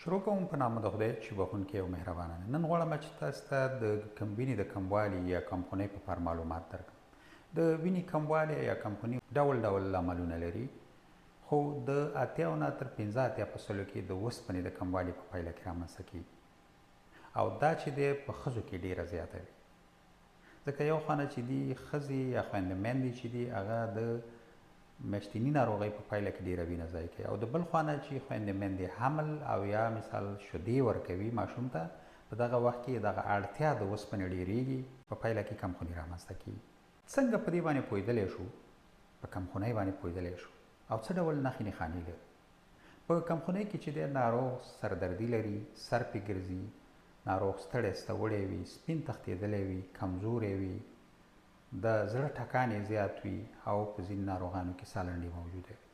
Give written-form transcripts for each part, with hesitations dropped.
شروع کوم په نام د خدای چې بخونکی او مهربانه دی. نن غواړم چې تاسو ته د وینې د کموالي یا کمخونۍ په اړه معلومات درکړم. د وینې کموالی یا کمخوني ډول ډول عملونه لري، خو د 80 نه تر 85% کې د اوسپنې د کموالي په پایله کې رامنځته کیږي، او دا چې دی په ښځو کې ډیره زیاته وي، ځکه یو خانه چې دی ښځې یا خویندې میندې چې دي هغه د میاشتني ناروغۍ په پایله کې ډیره وینه ضایع کوي، او د بل خوا نه چې خویندې میندې حمل او یا مثال شیدې ورکوي ماشوم ته، په دغه وخت کې دغه اړتیا د اوسپنې ډیریږي، په پایله کې کمخوني رامنځته کیږي. څنګه په دې باندې پوهېدلی شو، په کمخونۍ باندې پوهېدلی شو او څه ډول نښې نښانې لري؟ په کمخونۍ کې چې دی ناروغ سردردي لري، سر پې ګرځي، ناروغ ستړی ستوړی وي، سپین تښتېدلی وي، کمزوری وي، د زړه ټکان یې زیات وي، او په ځینې ناروغانو کې ساه لنډي موجوده وي.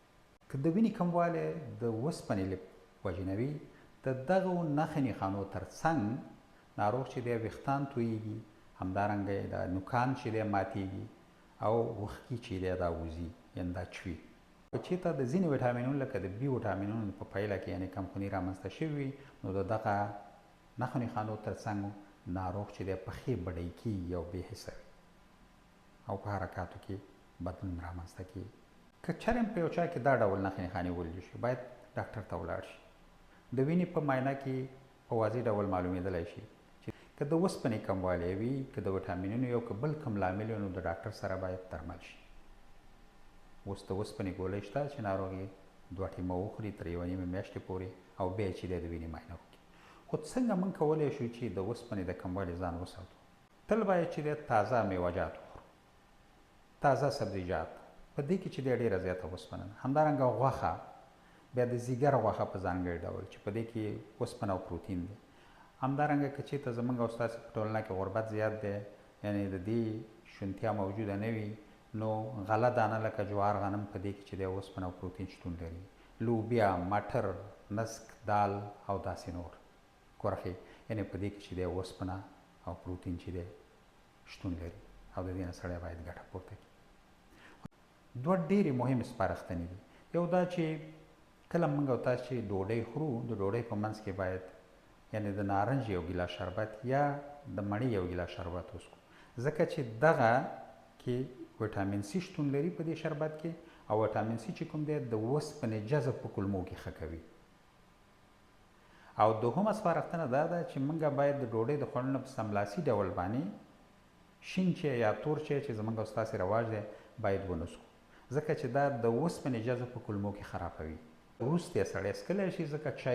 که د وینې کموالی د اوسپنې له وجې نه وي، د دغو نښې نښانو ترڅنګ ناروغ چې دی ویښتان تویېږي، همدارنګه د نوکان چې دی ماتېږي، او وښکي چې دی دا وځي یعنې دا چوي. چېرته د ځینې ویټامینونو لکه د بي ویټامینونو په پایله کې یعنې کمخوني رامنځته شوي وي، نو د دغه نښو نښانو ترڅنګ ناروغ چې دی پښې بډۍ کېږي او بې حسه وي، او په حرکاتو کې بدلون رامنځته کېږي. که چېرې په یو چا کې دا ډول نښې نښانې ولیدل شي، باید ډاکټر ته ولاړ شي. د وینې په معاینه کې په واضح ډول معلومېدلی شي چې که د اوسپنې کموالی وي، که د ویټامینونو یو که بل کوم لامل وي، نو د ډاکټر سره باید درمل شي. اوس د اوسپنې ګولۍ شته چې ناروغ یې 2 ټیمه وخوري تر 1.5 میاشتې پورې، او بیا چې دی د وینې معاینه وکړي. خو څنګه موږ کولی شو چې د اوسپنې د کموالي ځان وساتو؟ تل باید چې دی تازه میوه‌جات وخورو، تازه سبزیجات، په دې کې چې دی ډېره زیاته اوسپنه ده. همدارنګه غوښه، بیا د ځیګر غوښه په ځانګړي ډول چې په دې کې اوسپنه او پروتین دی. همدارنګه که چېرته زموږ او ستاسې په ټولنه کې غربت زیات دی، یعنې د دې شونتیا موجوده نه وي، نو غله دانه لکه جوار، غنم، په دې کې چې دی اوسپنه او پروتین شتون لري. لوبیا، مټر، نسک، دال او داسې نور کورخې، یعنې په دې کې چې دی اوسپنه او پروتین چې دی شتون لري، او د دې نه سړی باید ګټه پورته کړي. 2 ډېرې مهمې سپارښتنې دي. یو دا چې کله موږ او تاسو چې ډوډۍ خورو، د ډوډۍ په منځ کې باید یعنې د نارنج یو ګیلاس شربت یا د مڼې یو ګیلاس شربت وڅښو، ځکه چې دغه کې ویټامین سي شتون لري په دې شربت کې، او ویټامین سي چې کوم دی د اوسپنې جذب په کولمو کې ښه کوي. او دوهمه سپارښتنه دا ده چې موږ باید د ډوډۍ د خوړلو نه په سملاسي ډول باندې شین چای یا تور چای چې زموږ او ستاسې رواج دی باید ونه څښو، ځکه چې دا د اوسپنې جذب په کولمو کې خرابوي. وروسته یې سړی څښلی شي، ځکه چای